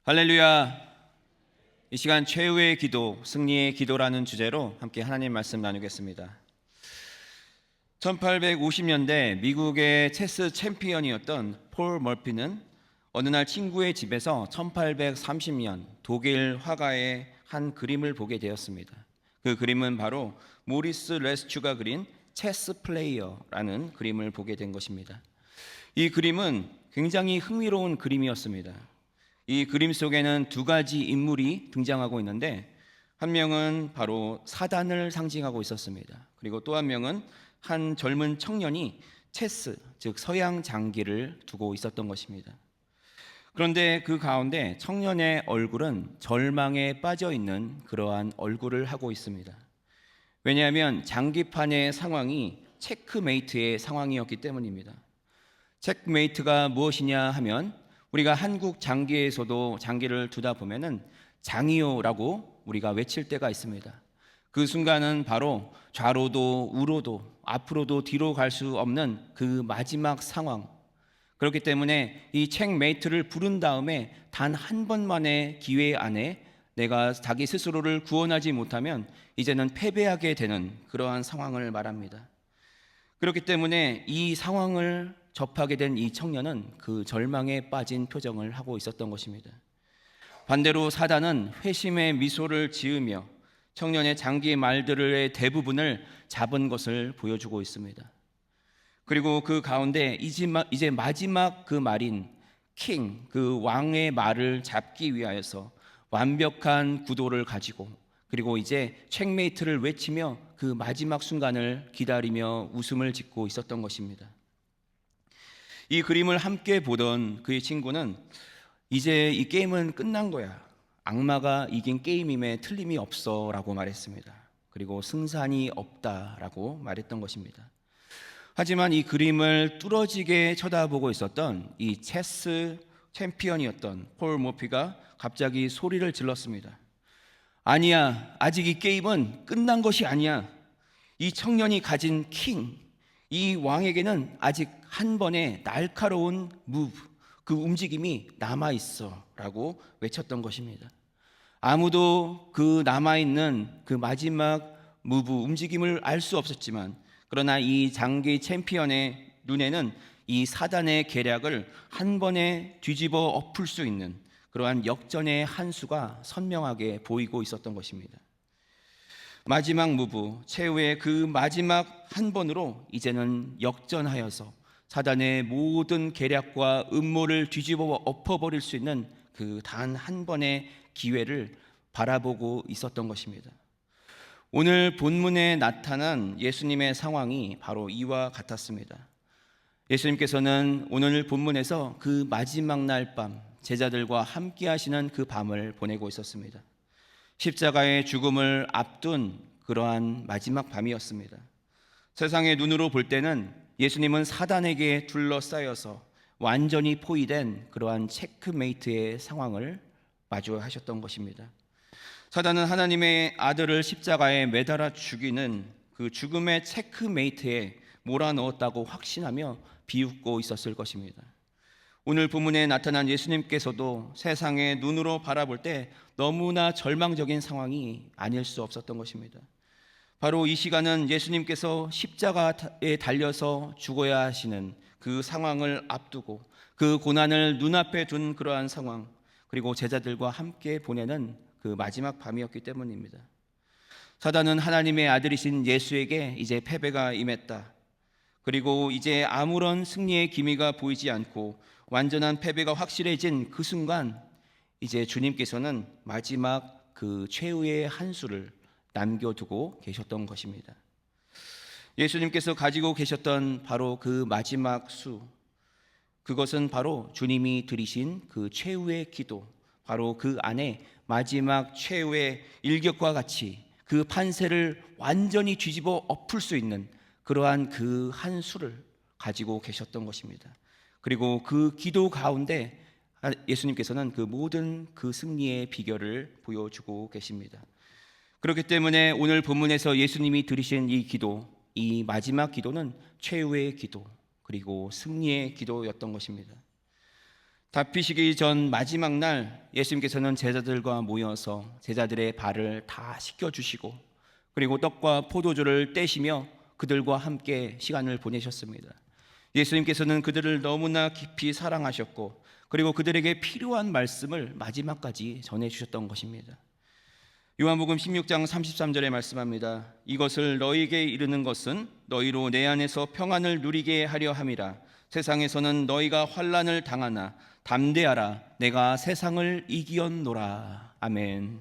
할렐루야. 이 시간 최후의 기도, 승리의 기도라는 주제로 함께 하나님 말씀 나누겠습니다. 1850년대 미국의 체스 챔피언이었던 폴 머피는 어느 날 친구의 집에서 1830년 독일 화가의 한 그림을 보게 되었습니다. 그 그림은 바로 모리스 레스츄가 그린 체스 플레이어라는 그림을 보게 된 것입니다. 이 그림은 굉장히 흥미로운 그림이었습니다. 이 그림 속에는 두 가지 인물이 등장하고 있는데, 한 명은 바로 사단을 상징하고 있었습니다. 그리고 또 한 명은 한 젊은 청년이 체스, 즉 서양 장기를 두고 있었던 것입니다. 그런데 그 가운데 청년의 얼굴은 절망에 빠져 있는 그러한 얼굴을 하고 있습니다. 왜냐하면 장기판의 상황이 체크메이트의 상황이었기 때문입니다. 체크메이트가 무엇이냐 하면, 우리가 한국 장기에서도 장기를 두다 보면은 장이요라고 우리가 외칠 때가 있습니다. 그 순간은 바로 좌로도 우로도 앞으로도 뒤로 갈 수 없는 그 마지막 상황. 그렇기 때문에 이 체크메이트를 부른 다음에 단 한 번만의 기회 안에 내가 자기 스스로를 구원하지 못하면 이제는 패배하게 되는 그러한 상황을 말합니다. 그렇기 때문에 이 상황을 접하게 된 이 청년은 그 절망에 빠진 표정을 하고 있었던 것입니다. 반대로 사단은 회심의 미소를 지으며 청년의 장기 말들의 대부분을 잡은 것을 보여주고 있습니다. 그리고 그 가운데 이제 마지막 그 말인 킹, 그 왕의 말을 잡기 위하여서 완벽한 구도를 가지고, 그리고 이제 체크메이트를 외치며 그 마지막 순간을 기다리며 웃음을 짓고 있었던 것입니다. 이 그림을 함께 보던 그의 친구는 이제 이 게임은 끝난 거야, 악마가 이긴 게임임에 틀림이 없어 라고 말했습니다. 그리고 승산이 없다라고 말했던 것입니다. 하지만 이 그림을 뚫어지게 쳐다보고 있었던 이 체스 챔피언이었던 폴 머피가 갑자기 소리를 질렀습니다. 아니야, 아직 이 게임은 끝난 것이 아니야. 이 청년이 가진 킹, 이 왕에게는 아직 한 번의 날카로운 무브, 그 움직임이 남아있어 라고 외쳤던 것입니다. 아무도 그 남아있는 그 마지막 무브, 움직임을 알 수 없었지만, 그러나 이 장기 챔피언의 눈에는 이 사단의 계략을 한 번에 뒤집어 엎을 수 있는 그러한 역전의 한 수가 선명하게 보이고 있었던 것입니다. 마지막 무브, 최후의 그 마지막 한 번으로 이제는 역전하여서 사단의 모든 계략과 음모를 뒤집어 엎어버릴 수 있는 그 단 한 번의 기회를 바라보고 있었던 것입니다. 오늘 본문에 나타난 예수님의 상황이 바로 이와 같았습니다. 예수님께서는 오늘 본문에서 그 마지막 날 밤 제자들과 함께 하시는 그 밤을 보내고 있었습니다. 십자가의 죽음을 앞둔 그러한 마지막 밤이었습니다. 세상의 눈으로 볼 때는 예수님은 사단에게 둘러싸여서 완전히 포위된 그러한 체크메이트의 상황을 마주하셨던 것입니다. 사단은 하나님의 아들을 십자가에 매달아 죽이는 그 죽음의 체크메이트에 몰아넣었다고 확신하며 비웃고 있었을 것입니다. 오늘 본문에 나타난 예수님께서도 세상의 눈으로 바라볼 때 너무나 절망적인 상황이 아닐 수 없었던 것입니다. 바로 이 시간은 예수님께서 십자가에 달려서 죽어야 하시는 그 상황을 앞두고 그 고난을 눈앞에 둔 그러한 상황, 그리고 제자들과 함께 보내는 그 마지막 밤이었기 때문입니다. 사단은 하나님의 아들이신 예수에게 이제 패배가 임했다, 그리고 이제 아무런 승리의 기미가 보이지 않고 완전한 패배가 확실해진 그 순간, 이제 주님께서는 마지막 그 최후의 한 수를 남겨두고 계셨던 것입니다. 예수님께서 가지고 계셨던 바로 그 마지막 수, 그것은 바로 주님이 드리신 그 최후의 기도, 바로 그 안에 마지막 최후의 일격과 같이 그 판세를 완전히 뒤집어 엎을 수 있는 그러한 그 한 수를 가지고 계셨던 것입니다. 그리고 그 기도 가운데 예수님께서는 그 모든 그 승리의 비결을 보여주고 계십니다. 그렇기 때문에 오늘 본문에서 예수님이 드리신 이 기도, 이 마지막 기도는 최후의 기도, 그리고 승리의 기도였던 것입니다. 잡히시기 전 마지막 날 예수님께서는 제자들과 모여서 제자들의 발을 다 씻겨주시고 그리고 떡과 포도주를 떼시며 그들과 함께 시간을 보내셨습니다. 예수님께서는 그들을 너무나 깊이 사랑하셨고 그리고 그들에게 필요한 말씀을 마지막까지 전해주셨던 것입니다. 요한복음 16장 33절에 말씀합니다. 이것을 너희에게 이르는 것은 너희로 내 안에서 평안을 누리게 하려 함이라. 세상에서는 너희가 환난을 당하나 담대하라. 내가 세상을 이기었노라. 아멘.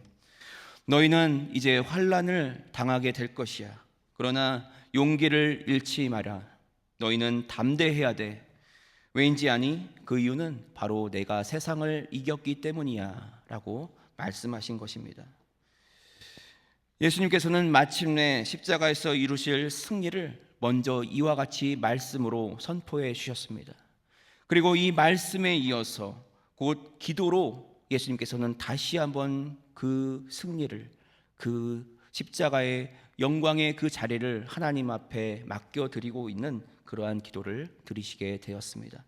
너희는 이제 환난을 당하게 될 것이야. 그러나 용기를 잃지 마라. 너희는 담대해야 돼. 왜인지 아니? 그 이유는 바로 내가 세상을 이겼기 때문이야 라고 말씀하신 것입니다. 예수님께서는 마침내 십자가에서 이루실 승리를 먼저 이와 같이 말씀으로 선포해 주셨습니다. 그리고 이 말씀에 이어서 곧 기도로 예수님께서는 다시 한번 그 승리를, 그 십자가의 영광의 그 자리를 하나님 앞에 맡겨드리고 있는 그러한 기도를 드리시게 되었습니다.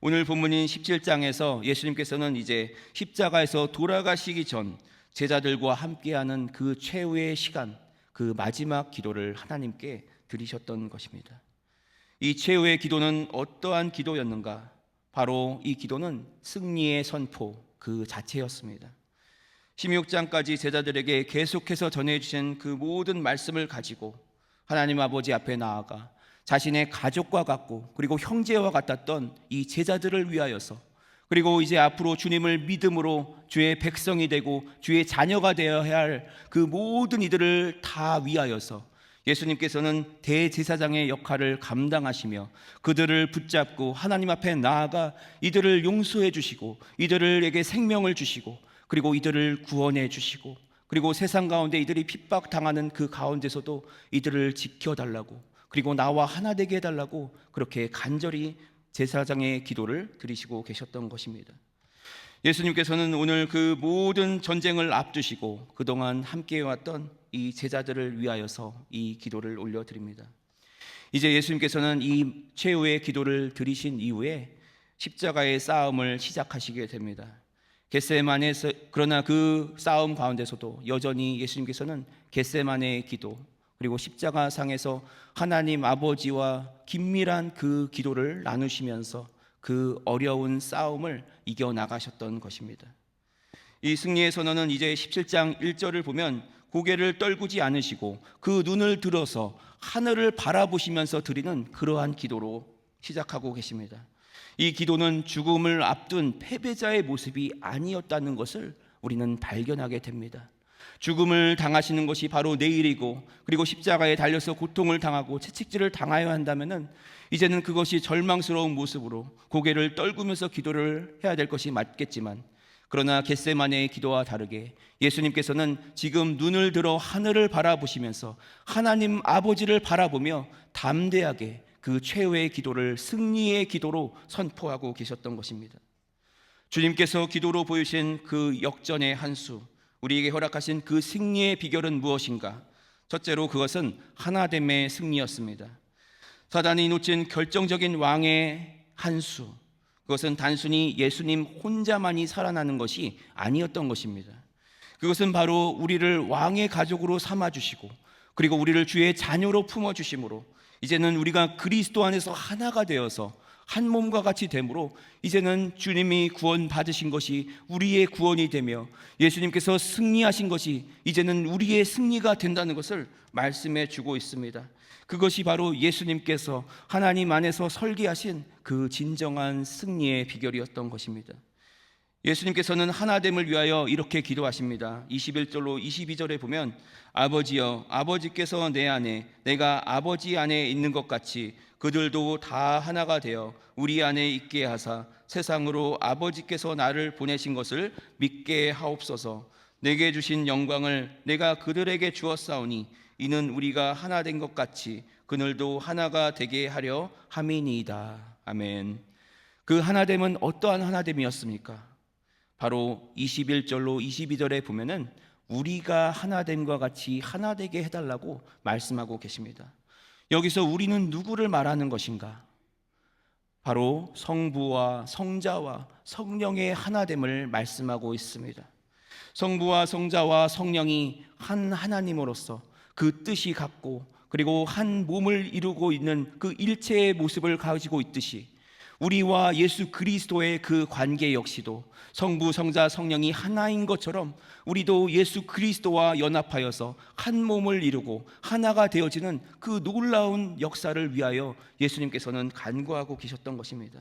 오늘 본문인 17장에서 예수님께서는 이제 십자가에서 돌아가시기 전 제자들과 함께하는 그 최후의 시간, 그 마지막 기도를 하나님께 드리셨던 것입니다. 이 최후의 기도는 어떠한 기도였는가? 바로 이 기도는 승리의 선포 그 자체였습니다. 16장까지 제자들에게 계속해서 전해주신 그 모든 말씀을 가지고 하나님 아버지 앞에 나아가 자신의 가족과 같고 그리고 형제와 같았던 이 제자들을 위하여서 그리고 이제 앞으로 주님을 믿음으로 주의 백성이 되고 주의 자녀가 되어야 할 그 모든 이들을 다 위하여서 예수님께서는 대제사장의 역할을 감당하시며 그들을 붙잡고 하나님 앞에 나아가 이들을 용서해 주시고 이들에게 생명을 주시고 그리고 이들을 구원해 주시고 그리고 세상 가운데 이들이 핍박당하는 그 가운데서도 이들을 지켜달라고 그리고 나와 하나 되게 해달라고 그렇게 간절히 제사장의 기도를 드리시고 계셨던 것입니다. 예수님께서는 오늘 그 모든 전쟁을 앞두시고 그동안 함께해왔던 이 제자들을 위하여서 이 기도를 올려드립니다. 이제 예수님께서는 이 최후의 기도를 드리신 이후에 십자가의 싸움을 시작하시게 됩니다. 겟세마네에서 그러나 그 싸움 가운데서도 여전히 예수님께서는 겟세마네의 기도 그리고 십자가상에서 하나님 아버지와 긴밀한 그 기도를 나누시면서 그 어려운 싸움을 이겨나가셨던 것입니다. 이 승리의 선언은 이제 17장 1절을 보면 고개를 떨구지 않으시고 그 눈을 들어서 하늘을 바라보시면서 드리는 그러한 기도로 시작하고 계십니다. 이 기도는 죽음을 앞둔 패배자의 모습이 아니었다는 것을 우리는 발견하게 됩니다. 죽음을 당하시는 것이 바로 내일이고 그리고 십자가에 달려서 고통을 당하고 채찍질을 당하여야 한다면 이제는 그것이 절망스러운 모습으로 고개를 떨구면서 기도를 해야 될 것이 맞겠지만 그러나 겟세마네의 기도와 다르게 예수님께서는 지금 눈을 들어 하늘을 바라보시면서 하나님 아버지를 바라보며 담대하게 그 최후의 기도를 승리의 기도로 선포하고 계셨던 것입니다. 주님께서 기도로 보이신 그 역전의 한 수, 우리에게 허락하신 그 승리의 비결은 무엇인가? 첫째로 그것은 하나됨의 승리였습니다. 사단이 놓친 결정적인 왕의 한 수, 그것은 단순히 예수님 혼자만이 살아나는 것이 아니었던 것입니다. 그것은 바로 우리를 왕의 가족으로 삼아주시고 그리고 우리를 주의 자녀로 품어주심으로 이제는 우리가 그리스도 안에서 하나가 되어서 한 몸과 같이 됨으로 이제는 주님이 구원 받으신 것이 우리의 구원이 되며 예수님께서 승리하신 것이 이제는 우리의 승리가 된다는 것을 말씀해 주고 있습니다. 그것이 바로 예수님께서 하나님 안에서 설계하신 그 진정한 승리의 비결이었던 것입니다. 예수님께서는 하나됨을 위하여 이렇게 기도하십니다. 21절로 22절에 보면 아버지여 아버지께서 내 안에 내가 아버지 안에 있는 것 같이 그들도 다 하나가 되어 우리 안에 있게 하사 세상으로 아버지께서 나를 보내신 것을 믿게 하옵소서. 내게 주신 영광을 내가 그들에게 주었사오니 이는 우리가 하나 된 것 같이 그들도 하나가 되게 하려 함이니이다. 아멘. 그 하나됨은 어떠한 하나됨이었습니까? 바로 21절로 22절에 보면은 우리가 하나됨과 같이 하나 되게 해달라고 말씀하고 계십니다. 여기서 우리는 누구를 말하는 것인가? 바로 성부와 성자와 성령의 하나됨을 말씀하고 있습니다. 성부와 성자와 성령이 한 하나님으로서 그 뜻이 같고 그리고 한 몸을 이루고 있는 그 일체의 모습을 가지고 있듯이 우리와 예수 그리스도의 그 관계 역시도 성부, 성자, 성령이 하나인 것처럼 우리도 예수 그리스도와 연합하여서 한 몸을 이루고 하나가 되어지는 그 놀라운 역사를 위하여 예수님께서는 간구하고 계셨던 것입니다.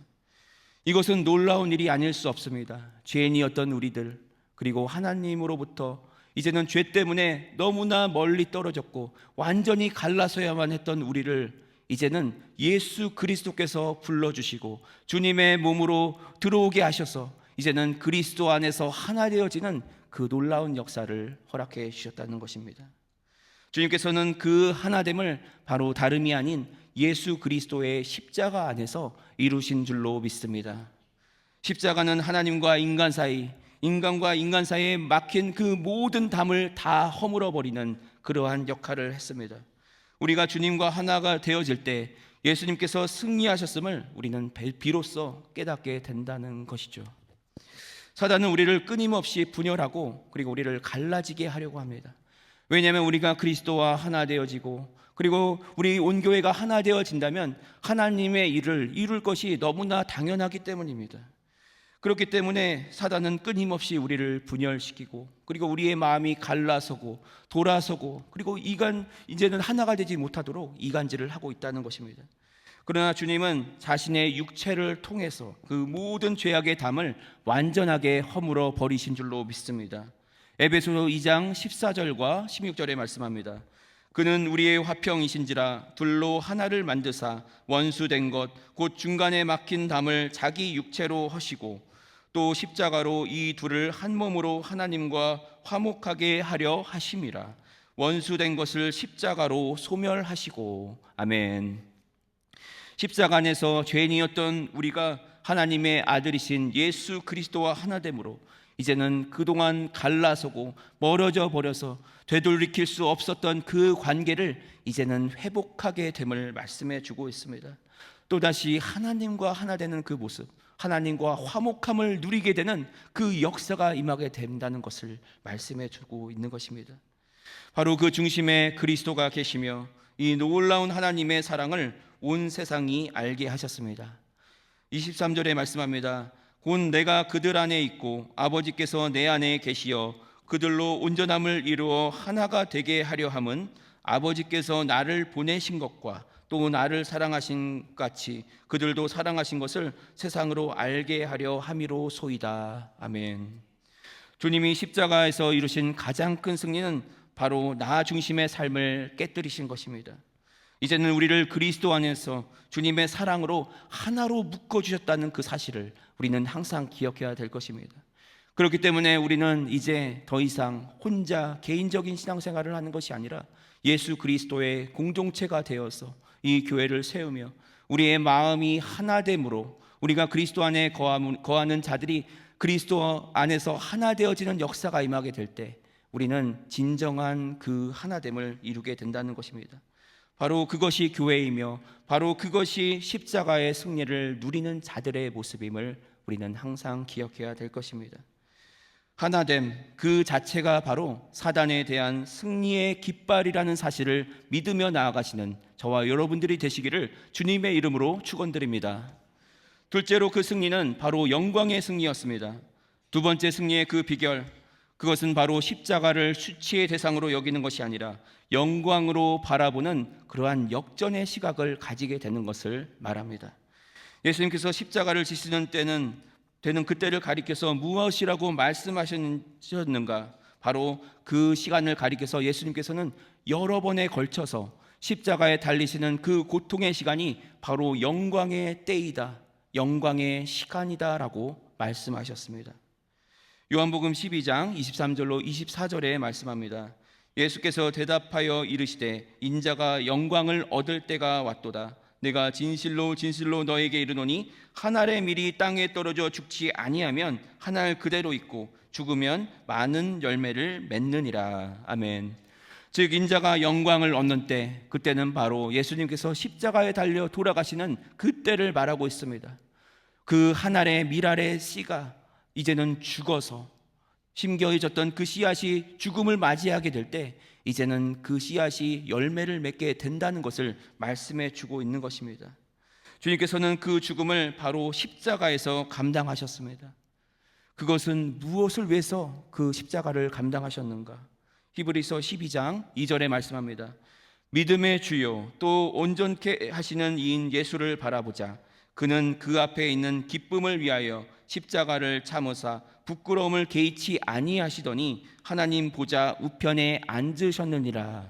이것은 놀라운 일이 아닐 수 없습니다. 죄인이었던 우리들, 그리고 하나님으로부터 이제는 죄 때문에 너무나 멀리 떨어졌고 완전히 갈라서야만 했던 우리를 이제는 예수 그리스도께서 불러주시고 주님의 몸으로 들어오게 하셔서 이제는 그리스도 안에서 하나 되어지는 그 놀라운 역사를 허락해 주셨다는 것입니다. 주님께서는 그 하나됨을 바로 다름이 아닌 예수 그리스도의 십자가 안에서 이루신 줄로 믿습니다. 십자가는 하나님과 인간 사이, 인간과 인간 사이에 막힌 그 모든 담을 다 허물어 버리는 그러한 역할을 했습니다. 우리가 주님과 하나가 되어질 때 예수님께서 승리하셨음을 우리는 비로소 깨닫게 된다는 것이죠. 사단은 우리를 끊임없이 분열하고 그리고 우리를 갈라지게 하려고 합니다. 왜냐하면 우리가 그리스도와 하나 되어지고 그리고 우리 온 교회가 하나 되어진다면 하나님의 일을 이룰 것이 너무나 당연하기 때문입니다. 그렇기 때문에 사단은 끊임없이 우리를 분열시키고 그리고 우리의 마음이 갈라서고 돌아서고 그리고 이제는 하나가 되지 못하도록 이간질을 하고 있다는 것입니다. 그러나 주님은 자신의 육체를 통해서 그 모든 죄악의 담을 완전하게 허물어 버리신 줄로 믿습니다. 에베소서 2장 14절과 16절에 말씀합니다. 그는 우리의 화평이신지라 둘로 하나를 만드사 원수된 것 곧 중간에 막힌 담을 자기 육체로 허시고 또 십자가로 이 둘을 한 몸으로 하나님과 화목하게 하려 하심이라. 원수된 것을 십자가로 소멸하시고. 아멘. 십자가 안에서 죄인이었던 우리가 하나님의 아들이신 예수 그리스도와 하나됨으로 이제는 그동안 갈라서고 멀어져 버려서 되돌이킬 수 없었던 그 관계를 이제는 회복하게 됨을 말씀해 주고 있습니다. 또다시 하나님과 하나 되는 그 모습, 하나님과 화목함을 누리게 되는 그 역사가 임하게 된다는 것을 말씀해 주고 있는 것입니다. 바로 그 중심에 그리스도가 계시며 이 놀라운 하나님의 사랑을 온 세상이 알게 하셨습니다. 23절에 말씀합니다. 곧 내가 그들 안에 있고 아버지께서 내 안에 계시어 그들로 온전함을 이루어 하나가 되게 하려 함은 아버지께서 나를 보내신 것과 또 나를 사랑하신 같이 그들도 사랑하신 것을 세상으로 알게 하려 함이로소이다. 아멘. 주님이 십자가에서 이루신 가장 큰 승리는 바로 나 중심의 삶을 깨뜨리신 것입니다. 이제는 우리를 그리스도 안에서 주님의 사랑으로 하나로 묶어주셨다는 그 사실을 우리는 항상 기억해야 될 것입니다. 그렇기 때문에 우리는 이제 더 이상 혼자 개인적인 신앙생활을 하는 것이 아니라 예수 그리스도의 공동체가 되어서 이 교회를 세우며 우리의 마음이 하나됨으로 우리가 그리스도 안에 거하는 자들이 그리스도 안에서 하나 되어지는 역사가 임하게 될 때 우리는 진정한 그 하나됨을 이루게 된다는 것입니다. 바로 그것이 교회이며 바로 그것이 십자가의 승리를 누리는 자들의 모습임을 우리는 항상 기억해야 될 것입니다. 하나됨 그 자체가 바로 사단에 대한 승리의 깃발이라는 사실을 믿으며 나아가시는 저와 여러분들이 되시기를 주님의 이름으로 축원드립니다. 둘째로 그 승리는 바로 영광의 승리였습니다. 두 번째 승리의 그 비결, 그것은 바로 십자가를 수치의 대상으로 여기는 것이 아니라 영광으로 바라보는 그러한 역전의 시각을 가지게 되는 것을 말합니다. 예수님께서 십자가를 지시는 되는 그때를 가리켜서 무엇이라고 말씀하셨는가? 바로 그 시간을 가리켜서 예수님께서는 여러 번에 걸쳐서 십자가에 달리시는 그 고통의 시간이 바로 영광의 때이다, 영광의 시간이다 라고 말씀하셨습니다. 요한복음 12장 23절로 24절에 말씀합니다. 예수께서 대답하여 이르시되 인자가 영광을 얻을 때가 왔도다. 내가 진실로 진실로 너에게 이르노니 한 알의 밀이 땅에 떨어져 죽지 아니하면 한 알 그대로 있고 죽으면 많은 열매를 맺느니라. 아멘. 즉 인자가 영광을 얻는 때, 그때는 바로 예수님께서 십자가에 달려 돌아가시는 그때를 말하고 있습니다. 그 한 알의 밀알의 씨가 이제는 죽어서 심겨졌던 그 씨앗이 죽음을 맞이하게 될 때, 이제는 그 씨앗이 열매를 맺게 된다는 것을 말씀해 주고 있는 것입니다. 주님께서는 그 죽음을 바로 십자가에서 감당하셨습니다. 그것은 무엇을 위해서 그 십자가를 감당하셨는가? 히브리서 12장 2절에 말씀합니다. 믿음의 주요 또 온전케 하시는 이인 예수를 바라보자. 그는 그 앞에 있는 기쁨을 위하여 십자가를 참으사 부끄러움을 개의치 아니하시더니 하나님 보좌 우편에 앉으셨느니라.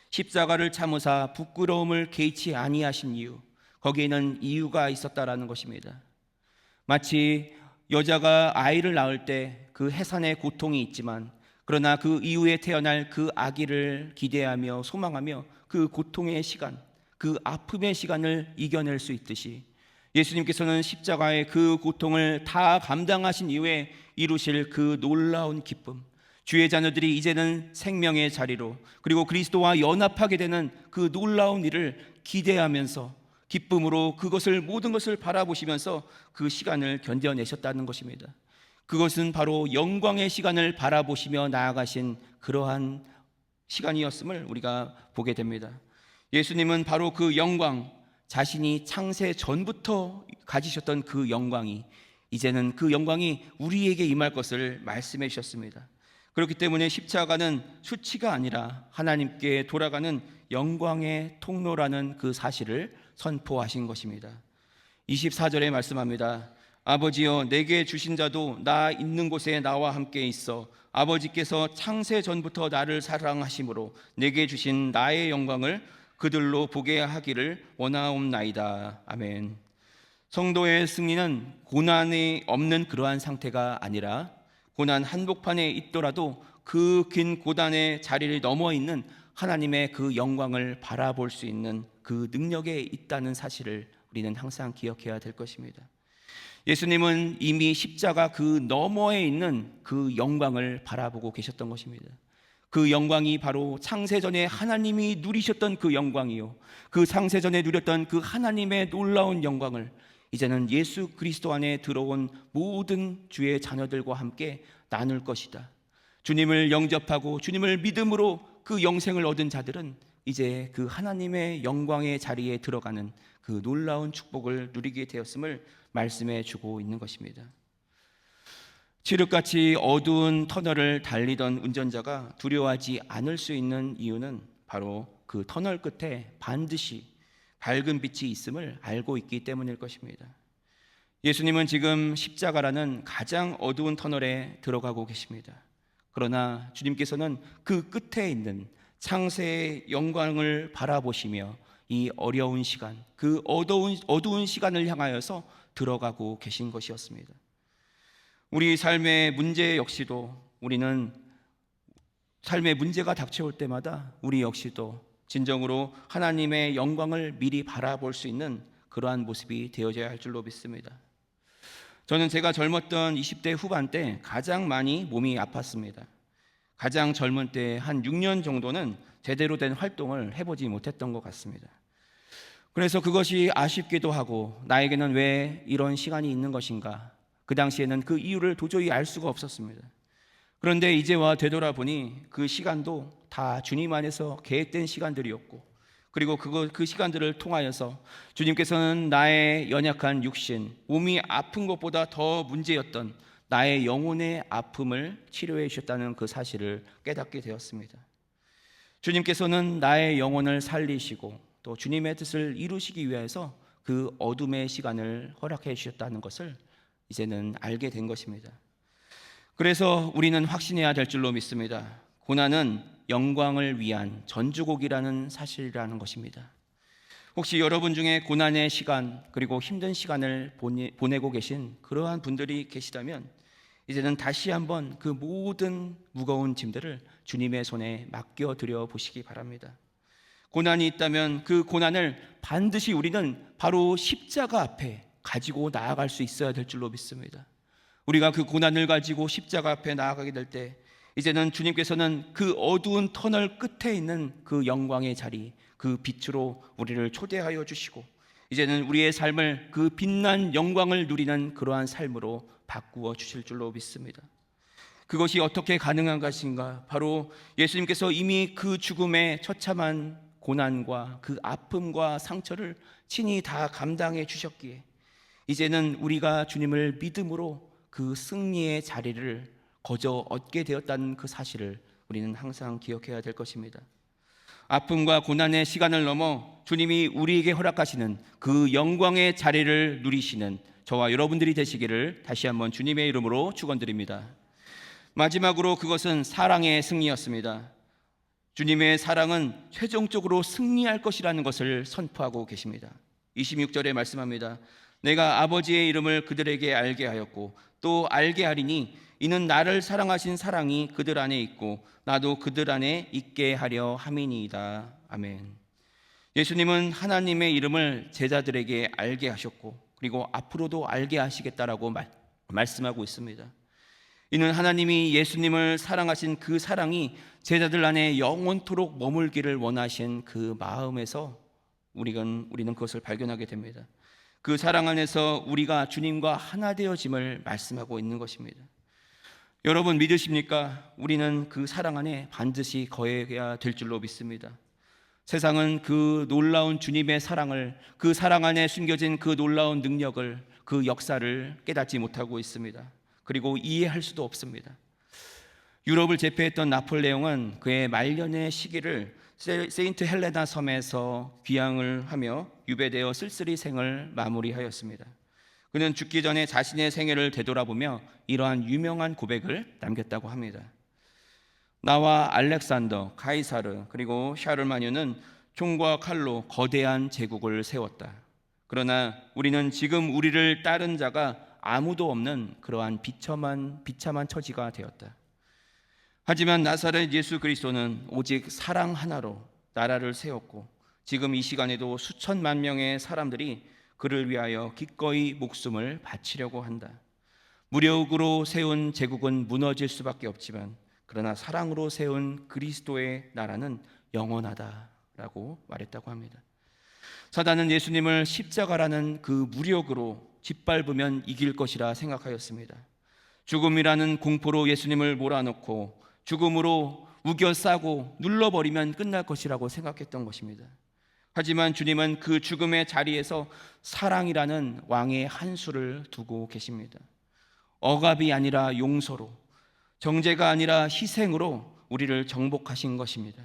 십자가를 참으사 부끄러움을 개의치 아니하신 이유, 거기에는 이유가 있었다라는 것입니다. 마치 여자가 아이를 낳을 때 그 해산의 고통이 있지만, 그러나 그 이후에 태어날 그 아기를 기대하며 소망하며 그 고통의 시간, 그 아픔의 시간을 이겨낼 수 있듯이, 예수님께서는 십자가의 그 고통을 다 감당하신 이후에 이루실 그 놀라운 기쁨, 주의 자녀들이 이제는 생명의 자리로, 그리고 그리스도와 연합하게 되는 그 놀라운 일을 기대하면서 기쁨으로 그것을, 모든 것을 바라보시면서 그 시간을 견뎌내셨다는 것입니다. 그것은 바로 영광의 시간을 바라보시며 나아가신 그러한 시간이었음을 우리가 보게 됩니다. 예수님은 바로 그 영광, 자신이 창세 전부터 가지셨던 그 영광이, 이제는 그 영광이 우리에게 임할 것을 말씀해 주셨습니다. 그렇기 때문에 십자가는 수치가 아니라 하나님께 돌아가는 영광의 통로라는 그 사실을 선포하신 것입니다. 24절에 말씀합니다. 아버지여, 내게 주신 자도 나 있는 곳에 나와 함께 있어 아버지께서 창세 전부터 나를 사랑하심으로 내게 주신 나의 영광을 그들로 보게 하기를 원하옵나이다. 아멘. 성도의 승리는 고난이 없는 그러한 상태가 아니라, 고난 한복판에 있더라도 그 긴 고난의 자리를 넘어 있는 하나님의 그 영광을 바라볼 수 있는 그 능력에 있다는 사실을 우리는 항상 기억해야 될 것입니다. 예수님은 이미 십자가 그 너머에 있는 그 영광을 바라보고 계셨던 것입니다. 그 영광이 바로 창세전에 하나님이 누리셨던 그 영광이요, 그 창세전에 누렸던 그 하나님의 놀라운 영광을 이제는 예수 그리스도 안에 들어온 모든 주의 자녀들과 함께 나눌 것이다. 주님을 영접하고 주님을 믿음으로 그 영생을 얻은 자들은 이제 그 하나님의 영광의 자리에 들어가는 그 놀라운 축복을 누리게 되었음을 말씀해 주고 있는 것입니다. 칠흑같이 어두운 터널을 달리던 운전자가 두려워하지 않을 수 있는 이유는 바로 그 터널 끝에 반드시 밝은 빛이 있음을 알고 있기 때문일 것입니다. 예수님은 지금 십자가라는 가장 어두운 터널에 들어가고 계십니다. 그러나 주님께서는 그 끝에 있는 창세의 영광을 바라보시며 이 어려운 시간, 그 어두운 시간을 향하여서 들어가고 계신 것이었습니다. 우리 삶의 문제 역시도, 우리는 삶의 문제가 닥쳐올 때마다 우리 역시도 진정으로 하나님의 영광을 미리 바라볼 수 있는 그러한 모습이 되어져야 할 줄로 믿습니다. 저는 제가 젊었던 20대 후반 때 가장 많이 몸이 아팠습니다. 가장 젊은 때 한 6년 정도는 제대로 된 활동을 해보지 못했던 것 같습니다. 그래서 그것이 아쉽기도 하고, 나에게는 왜 이런 시간이 있는 것인가, 그 당시에는 그 이유를 도저히 알 수가 없었습니다. 그런데 이제 와 되돌아보니 그 시간도 다 주님 안에서 계획된 시간들이었고, 그리고 그 시간들을 통하여서 주님께서는 나의 연약한 육신, 몸이 아픈 것보다 더 문제였던 나의 영혼의 아픔을 치료해 주셨다는 그 사실을 깨닫게 되었습니다. 주님께서는 나의 영혼을 살리시고 또 주님의 뜻을 이루시기 위해서 그 어둠의 시간을 허락해 주셨다는 것을 이제는 알게 된 것입니다. 그래서 우리는 확신해야 될 줄로 믿습니다. 고난은 영광을 위한 전주곡이라는 사실이라는 것입니다. 혹시 여러분 중에 고난의 시간, 그리고 힘든 시간을 보내고 계신 그러한 분들이 계시다면, 이제는 다시 한번 그 모든 무거운 짐들을 주님의 손에 맡겨드려 보시기 바랍니다. 고난이 있다면 그 고난을 반드시 우리는 바로 십자가 앞에 가지고 나아갈 수 있어야 될 줄로 믿습니다. 우리가 그 고난을 가지고 십자가 앞에 나아가게 될 때, 이제는 주님께서는 그 어두운 터널 끝에 있는 그 영광의 자리, 그 빛으로 우리를 초대하여 주시고, 이제는 우리의 삶을 그 빛난 영광을 누리는 그러한 삶으로 바꾸어 주실 줄로 믿습니다. 그것이 어떻게 가능한 것인가? 바로 예수님께서 이미 그 죽음의 처참한 고난과 그 아픔과 상처를 친히 다 감당해 주셨기에 이제는 우리가 주님을 믿음으로 그 승리의 자리를 거저 얻게 되었다는 그 사실을 우리는 항상 기억해야 될 것입니다. 아픔과 고난의 시간을 넘어 주님이 우리에게 허락하시는 그 영광의 자리를 누리시는 저와 여러분들이 되시기를 다시 한번 주님의 이름으로 축원드립니다. 마지막으로 그것은 사랑의 승리였습니다. 주님의 사랑은 최종적으로 승리할 것이라는 것을 선포하고 계십니다. 26절에 말씀합니다. 내가 아버지의 이름을 그들에게 알게 하였고 또 알게 하리니 이는 나를 사랑하신 사랑이 그들 안에 있고 나도 그들 안에 있게 하려 함이니이다. 아멘. 예수님은 하나님의 이름을 제자들에게 알게 하셨고 그리고 앞으로도 알게 하시겠다라고 말씀하고 있습니다. 이는 하나님이 예수님을 사랑하신 그 사랑이 제자들 안에 영원토록 머물기를 원하신 그 마음에서 우리는 그것을 발견하게 됩니다. 그 사랑 안에서 우리가 주님과 하나 되어짐을 말씀하고 있는 것입니다. 여러분 믿으십니까? 우리는 그 사랑 안에 반드시 거해야 될 줄로 믿습니다. 세상은 그 놀라운 주님의 사랑을, 그 사랑 안에 숨겨진 그 놀라운 능력을, 그 역사를 깨닫지 못하고 있습니다. 그리고 이해할 수도 없습니다. 유럽을 제패했던 나폴레옹은 그의 말년의 시기를 세인트 헬레나 섬에서 귀향을 하며 유배되어 쓸쓸히 생을 마무리하였습니다. 그는 죽기 전에 자신의 생애를 되돌아보며 이러한 유명한 고백을 남겼다고 합니다. 나와 알렉산더, 카이사르 그리고 샤르마뉴는 총과 칼로 거대한 제국을 세웠다. 그러나 우리는 지금 우리를 따른 자가 아무도 없는 그러한 비참한 처지가 되었다. 하지만 나사렛 예수 그리스도는 오직 사랑 하나로 나라를 세웠고 지금 이 시간에도 수천만 명의 사람들이 그를 위하여 기꺼이 목숨을 바치려고 한다. 무력으로 세운 제국은 무너질 수밖에 없지만 그러나 사랑으로 세운 그리스도의 나라는 영원하다라고 말했다고 합니다. 사단은 예수님을 십자가라는 그 무력으로 짓밟으면 이길 것이라 생각하였습니다. 죽음이라는 공포로 예수님을 몰아넣고 죽음으로 우겨싸고 눌러버리면 끝날 것이라고 생각했던 것입니다. 하지만 주님은 그 죽음의 자리에서 사랑이라는 왕의 한 수를 두고 계십니다. 억압이 아니라 용서로, 정죄가 아니라 희생으로 우리를 정복하신 것입니다.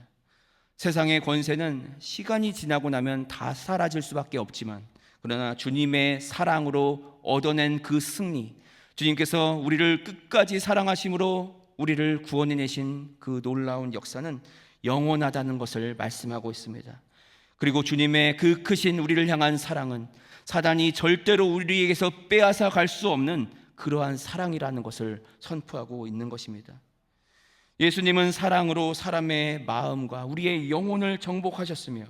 세상의 권세는 시간이 지나고 나면 다 사라질 수밖에 없지만 그러나 주님의 사랑으로 얻어낸 그 승리, 주님께서 우리를 끝까지 사랑하심으로 우리를 구원해내신 그 놀라운 역사는 영원하다는 것을 말씀하고 있습니다. 그리고 주님의 그 크신 우리를 향한 사랑은 사단이 절대로 우리에게서 빼앗아 갈 수 없는 그러한 사랑이라는 것을 선포하고 있는 것입니다. 예수님은 사랑으로 사람의 마음과 우리의 영혼을 정복하셨으며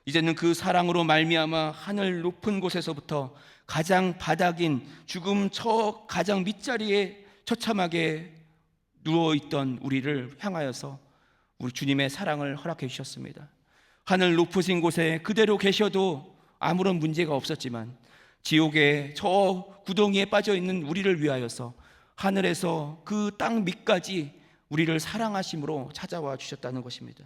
이제는 그 사랑으로 말미암아 하늘 높은 곳에서부터 가장 바닥인 죽음 저 가장 밑자리에 처참하게 누워있던 우리를 향하여서 우리 주님의 사랑을 허락해 주셨습니다. 하늘 높으신 곳에 그대로 계셔도 아무런 문제가 없었지만 지옥의 저 구덩이에 빠져있는 우리를 위하여서 하늘에서 그 땅 밑까지 우리를 사랑하심으로 찾아와 주셨다는 것입니다.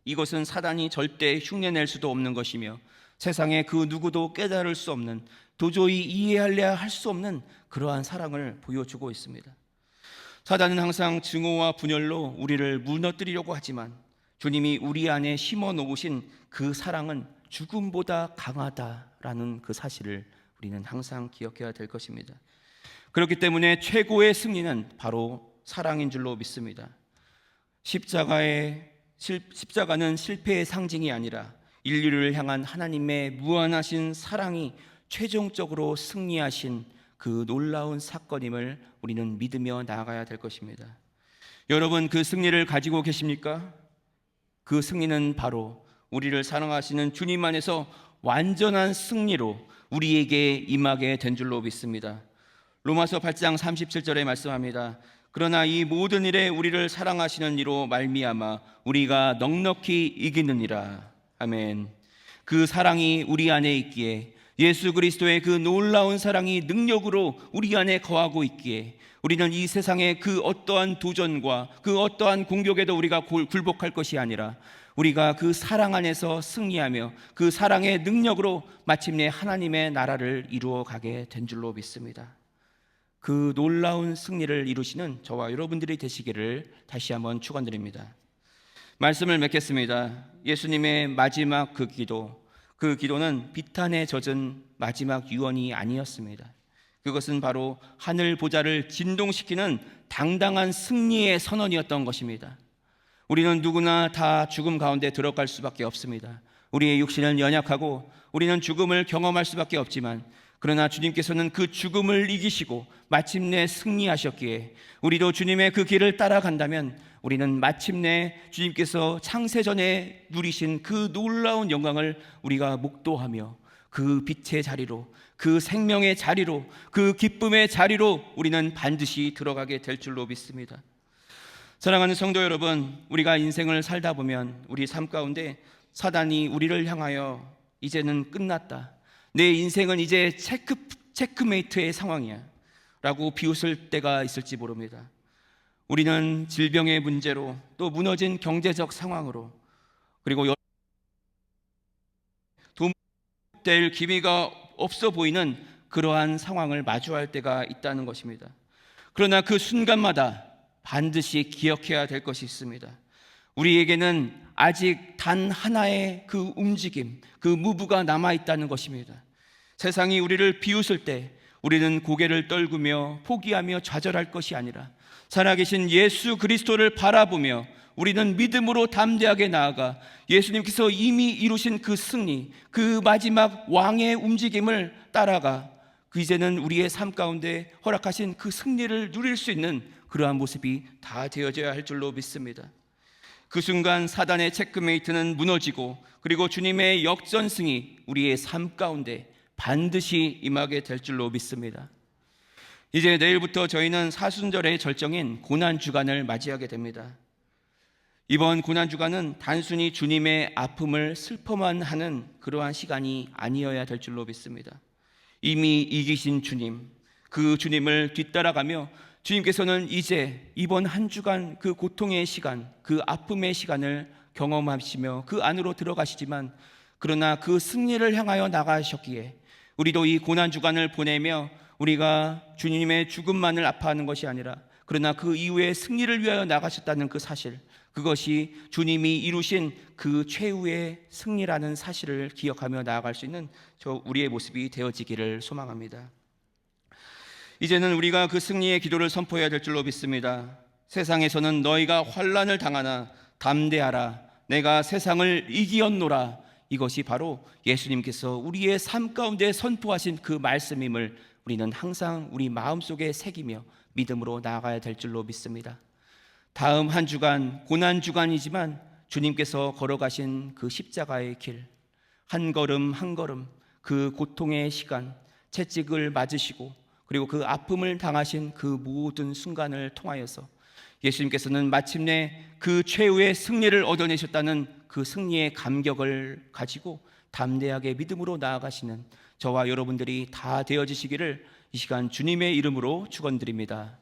이것은 사단이 절대 흉내낼 수도 없는 것이며 세상에 그 누구도 깨달을 수 없는, 도저히 이해하려 할 수 없는 그러한 사랑을 보여주고 있습니다. 사단은 항상 증오와 분열로 우리를 무너뜨리려고 하지만 주님이 우리 안에 심어 놓으신 그 사랑은 죽음보다 강하다라는 그 사실을 우리는 항상 기억해야 될 것입니다. 그렇기 때문에 최고의 승리는 바로 사랑인 줄로 믿습니다. 십자가는 실패의 상징이 아니라 인류를 향한 하나님의 무한하신 사랑이 최종적으로 승리하신 그 놀라운 사건임을 우리는 믿으며 나아가야 될 것입니다. 여러분 그 승리를 가지고 계십니까? 그 승리는 바로 우리를 사랑하시는 주님 안에서 완전한 승리로 우리에게 임하게 된 줄로 믿습니다. 로마서 8장 37절에 말씀합니다. 그러나 이 모든 일에 우리를 사랑하시는 이로 말미암아 우리가 넉넉히 이기느니라. 아멘. 그 사랑이 우리 안에 있기에, 예수 그리스도의 그 놀라운 사랑이 능력으로 우리 안에 거하고 있기에, 우리는 이 세상의 그 어떠한 도전과 그 어떠한 공격에도 우리가 굴복할 것이 아니라 우리가 그 사랑 안에서 승리하며 그 사랑의 능력으로 마침내 하나님의 나라를 이루어 가게 된 줄로 믿습니다. 그 놀라운 승리를 이루시는 저와 여러분들이 되시기를 다시 한번 축원드립니다. 말씀을 맺겠습니다. 예수님의 마지막 그 기도는 비탄에 젖은 마지막 유언이 아니었습니다. 그것은 바로 하늘 보좌를 진동시키는 당당한 승리의 선언이었던 것입니다. 우리는 누구나 다 죽음 가운데 들어갈 수밖에 없습니다. 우리의 육신은 연약하고 우리는 죽음을 경험할 수밖에 없지만, 그러나 주님께서는 그 죽음을 이기시고 마침내 승리하셨기에 우리도 주님의 그 길을 따라간다면 우리는 마침내 주님께서 창세전에 누리신 그 놀라운 영광을 우리가 목도하며 그 빛의 자리로, 그 생명의 자리로, 그 기쁨의 자리로 우리는 반드시 들어가게 될 줄로 믿습니다. 사랑하는 성도 여러분, 우리가 인생을 살다 보면 우리 삶 가운데 사단이 우리를 향하여 이제는 끝났다, 내 인생은 이제 체크메이트의 상황이야 라고 비웃을 때가 있을지 모릅니다. 우리는 질병의 문제로, 또 무너진 경제적 상황으로, 그리고 도움될 기미가 없어 보이는 그러한 상황을 마주할 때가 있다는 것입니다. 그러나 그 순간마다 반드시 기억해야 될 것이 있습니다. 우리에게는 아직 단 하나의 그 움직임, 그 무브가 남아있다는 것입니다. 세상이 우리를 비웃을 때 우리는 고개를 떨구며 포기하며 좌절할 것이 아니라 살아계신 예수 그리스도를 바라보며 우리는 믿음으로 담대하게 나아가 예수님께서 이미 이루신 그 승리, 그 마지막 왕의 움직임을 따라가 이제는 우리의 삶 가운데 허락하신 그 승리를 누릴 수 있는 그러한 모습이 다 되어져야 할 줄로 믿습니다. 그 순간 사단의 체크메이트는 무너지고, 그리고 주님의 역전승이 우리의 삶 가운데 반드시 임하게 될 줄로 믿습니다. 이제 내일부터 저희는 사순절의 절정인 고난주간을 맞이하게 됩니다. 이번 고난주간은 단순히 주님의 아픔을 슬퍼만 하는 그러한 시간이 아니어야 될 줄로 믿습니다. 이미 이기신 주님, 그 주님을 뒤따라가며 주님께서는 이제 이번 한 주간 그 고통의 시간, 그 아픔의 시간을 경험하시며 그 안으로 들어가시지만, 그러나 그 승리를 향하여 나가셨기에 우리도 이 고난주간을 보내며 우리가 주님의 죽음만을 아파하는 것이 아니라, 그러나 그 이후에 승리를 위하여 나가셨다는 그 사실, 그것이 주님이 이루신 그 최후의 승리라는 사실을 기억하며 나아갈 수 있는 우리의 모습이 되어지기를 소망합니다. 이제는 우리가 그 승리의 기도를 선포해야 될 줄로 믿습니다. 세상에서는 너희가 환난을 당하나 담대하라, 내가 세상을 이기었노라. 이것이 바로 예수님께서 우리의 삶 가운데 선포하신 그 말씀임을 우리는 항상 우리 마음속에 새기며 믿음으로 나아가야 될 줄로 믿습니다. 다음 한 주간 고난주간이지만 주님께서 걸어가신 그 십자가의 길, 한 걸음 한 걸음 그 고통의 시간, 채찍을 맞으시고 그리고 그 아픔을 당하신 그 모든 순간을 통하여서 예수님께서는 마침내 그 최후의 승리를 얻어내셨다는 그 승리의 감격을 가지고 담대하게 믿음으로 나아가시는 저와 여러분들이 다 되어지시기를 이 시간 주님의 이름으로 축원드립니다.